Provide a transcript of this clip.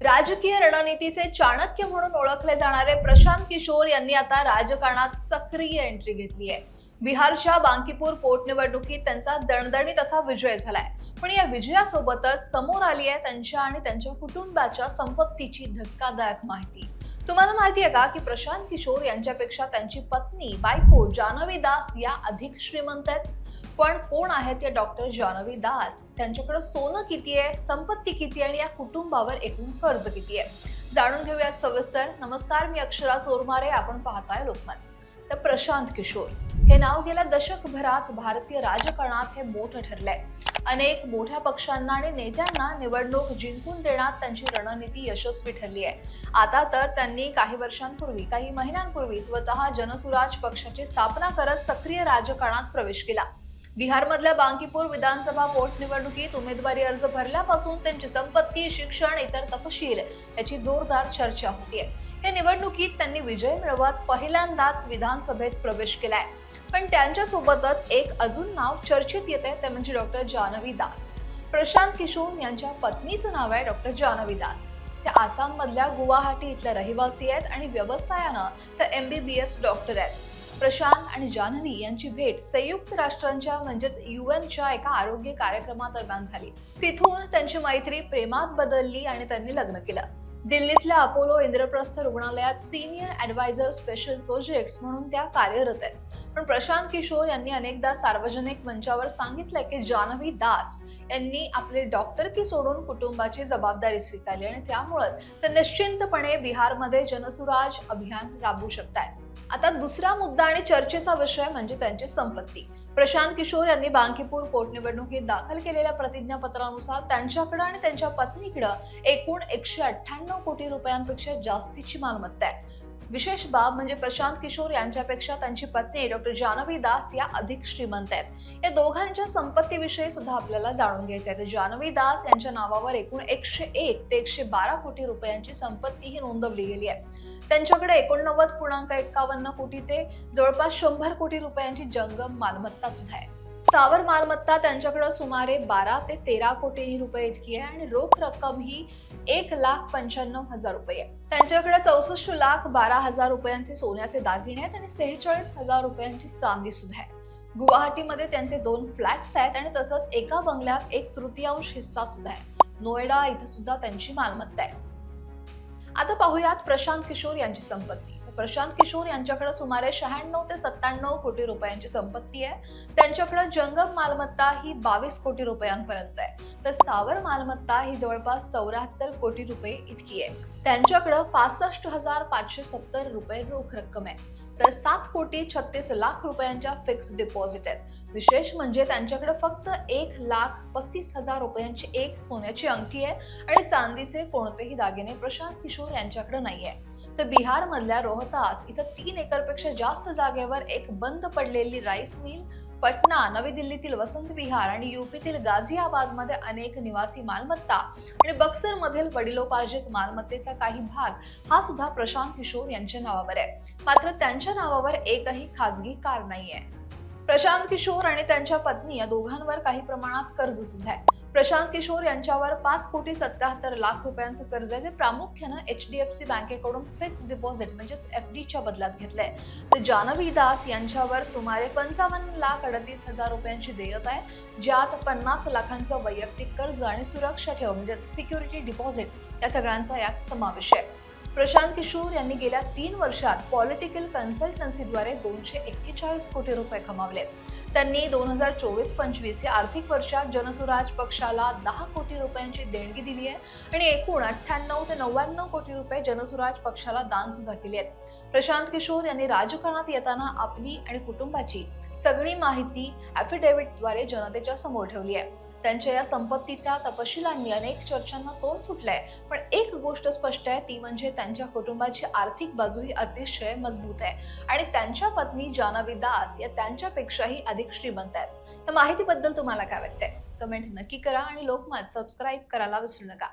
राजकीय रणनीतीचे चाणक्य म्हणून ओळखले जाणारे प्रशांत किशोर यांनी आता राजकारणात सक्रिय एंट्री घेतली आहे। बिहारच्या बांकीपूर पोटनिवडणुकीत त्यांचा दणदणीत असा विजय झालाय। पण या विजयासोबतच समोर आली आहे त्यांच्या आणि त्यांच्या कुटुंबाच्या संपत्तीची धक्कादायक माहिती। तुम्हाला माहिती आहे का की प्रशांत किशोर यांच्यापेक्षा त्यांची पत्नी बायको जान्हवी दास या अधिक श्रीमंत आहेत। पण कोण आहेत या डॉक्टर जान्हवी दास, त्यांच्याकडे सोनं किती आहे, संपत्ती किती आणि या कुटुंबावर एकूण कर्ज किती आहे, जाणून घेऊयात सविस्तर। नमस्कार, मी अक्षरा चोरमारे, आपण पाहताय लोकमत। तर प्रशांत किशोर हे नाव गेल्या दशकभरात भारतीय राजकारणात हे मोठं ठरलंय। अनेक मोठ्या पक्षांना आणि नेत्यांना निवडणूक जिंकून देण्यात त्यांची रणनीती यशस्वी ठरली आहे। आता तर त्यांनी काही महिन्यांपूर्वी स्वतः जनसुराज पक्षाची स्थापना करत सक्रिय राजकारणात प्रवेश केला। बिहारमधल्या बांकीपूर विधानसभा पोटनिवडणुकीत उमेदवारी अर्ज भरल्यापासून त्यांची संपत्ती, शिक्षण, इतर तपशील याची जोरदार चर्चा होतीये। या निवडणुकीत त्यांनी विजय मिळवत पहिल्यांदाच विधानसभेत प्रवेश केलाय। पण त्यांच्यासोबतच एक अजून नाव चर्चेत येते, ते म्हणजे डॉक्टर जान्हवी दास। प्रशांत किशोर यांच्या पत्नीचं नाव आहे डॉक्टर जान्हवी दास। ते आसाम मधल्या गुवाहाटी इथल्या रहिवासी आहेत आणि व्यवसायानं ते MBBS डॉक्टर आहेत। प्रशांत आणि जान्हवी यांची भेट संयुक्त राष्ट्रांच्या म्हणजेच UNच्या एका आरोग्य कार्यक्रमादरम्यान झाली। तिथून त्यांची मैत्री प्रेमात बदलली आणि त्यांनी लग्न केलं। दिल्लीतल्या अपोलो इंद्रप्रस्थ रुग्णालयात सिनियर ॲडवायझर स्पेशल प्रोजेक्ट्स म्हणून त्या कार्यरत आहेत। पण प्रशांत किशोर यांनी अनेकदा सार्वजनिक मंचावर सांगितलंय की जान्हवी दास यांनी आपले डॉक्टरकी सोडून कुटुंबाची जबाबदारी स्वीकारली आणि त्यामुळेच ते निश्चिंतपणे बिहारमध्ये जनसुराज अभियान राबवू शकतायत। आता दुसरा मुद्दा आणि चर्चेचा विषय म्हणजे त्यांची संपत्ती। प्रशांत किशोर यांनी बांकीपूर पोटनिवडणुकीत दाखल केलेल्या प्रतिज्ञापत्रानुसार त्यांच्याकडे आणि त्यांच्या पत्नीकडे एकूण 198 कोटी रुपयांपेक्षा जास्तीची मालमत्ता आहे। विशेष बाब म्हणजे प्रशांत किशोर यांच्यापेक्षा त्यांची पत्नी डॉक्टर जान्हवी दास या अधिक श्रीमंत आहेत। या दोघांच्या संपत्तीविषयी सुद्धा आपल्याला जाणून घ्यायचं आहे। जान्हवी दास यांच्या नावावर एकूण 101 ते 112 कोटी रुपयांची संपत्ती ही नोंदवली गेली आहे। त्यांच्याकडे 89.51 कोटी ते जवळपास 100 कोटी रुपयांची जंगम मालमत्ता सुद्धा आहे। स्थावर मालमत्ता त्यांच्याकडे सुमारे 12 ते 13 कोटी रुपये इतकी आहे आणि रोख रक्कम ही 1,95,000 रुपये आहे। त्यांच्याकडे 64,12,000 रुपयांचे सोन्याचे दागिने आहेत आणि 46,000 रुपयांची चांदी सुद्धा आहे। गुवाहाटीमध्ये त्यांचे 2 फ्लॅट्स आहेत आणि तसंच एका बंगल्यात 1/3 हिस्सा सुद्धा आहे। नोएडा इथे सुद्धा त्यांची मालमत्ता आहे। आता पाहूयात प्रशांत किशोर यांची संपत्ती। प्रशांत किशोर यांच्याकडे सुमारे 96 ते 97 कोटी रुपयांची संपत्ती आहे। त्यांच्याकडे जंगम मालमत्ता ही 22 कोटी रुपयांपर्यंत आहे, तर स्थावर मालमत्ता ही जवळपास 74 कोटी रुपये इतकी आहे। त्यांच्याकडे 65,570 रुपये रोख रक्कम आहे, तर 7 कोटी 36 लाख रुपयांच्या फिक्स डिपॉझिट आहेत। विशेष म्हणजे त्यांच्याकडे फक्त 1,35,000 रुपयांची एक सोन्याची अंगठी आहे आणि चांदीचे कोणतेही दागिने प्रशांत किशोर यांच्याकडे नाहीये। तर बिहार मधल्या रोहतास इथं 3 एकरपेक्षा जास्त जागेवर एक बंद पडलेली राईस मिल, पटना, नवी दिल्लीतील वसंत विहार आणि UPतील गाझियाबाद मध्ये अनेक निवासी मालमत्ता आणि बक्सर मधील वडिलोपार्जित मालमत्तेचा काही भाग हा सुद्धा प्रशांत किशोर यांच्या नावावर आहे। मात्र त्यांच्या नावावर एकही खाजगी कार नाहीये। प्रशांत किशोर आणि त्यांच्या पत्नी या दोघांवर काही प्रमाणात कर्ज सुद्धा आहे। प्रशांत किशोर यांच्यावर 5,77 लाख रुपयांचं कर्ज आहे, जे प्रामुख्यानं HDFC बँकेकडून फिक्स डिपॉझिट म्हणजेच FDच्या बदल्यात घेतलंय। तर जान्हवी दास यांच्यावर सुमारे 55,38,000 रुपयांची देयता आहे, ज्यात 50 लाखांचं वैयक्तिक कर्ज आणि सुरक्षा ठेव म्हणजेच सिक्युरिटी डिपॉझिट या सगळ्यांचा यात समावेश आहे। प्रशांत किशोर यांनी गेल्या 3 वर्षात पॉलिटिकल कन्सल्टन्सीद्वारे 241 कोटी रुपये कमावलेत। त्यांनी 2024-25 या आर्थिक वर्षात जनसुराज पक्षाला 10 कोटी रुपयांची देणगी दिली आहे आणि एकूण 98 ते 99 कोटी रुपये जनसुराज पक्षाला दान सुद्धा केले आहेत। प्रशांत किशोर यांनी राजकारणात येताना आपली आणि कुटुंबाची सगळी माहिती ॲफिडेव्हिटद्वारे जनतेच्या समोर ठेवली आहे। त्यांच्या या संपत्तीच्या तपशिलांनी अनेक चर्चांना तोंड फुटलंय, पण एक गोष्ट स्पष्ट आहे, ती म्हणजे त्यांच्या कुटुंबाची आर्थिक बाजू ही अतिशय मजबूत आहे आणि त्यांच्या पत्नी जान्हवी दास या त्यांच्यापेक्षाही अधिक श्रीमंत आहेत। या माहितीबद्दल तुम्हाला काय वाटतंय? कमेंट नक्की करा आणि लोकमत सबस्क्राईब करायला विसरू नका।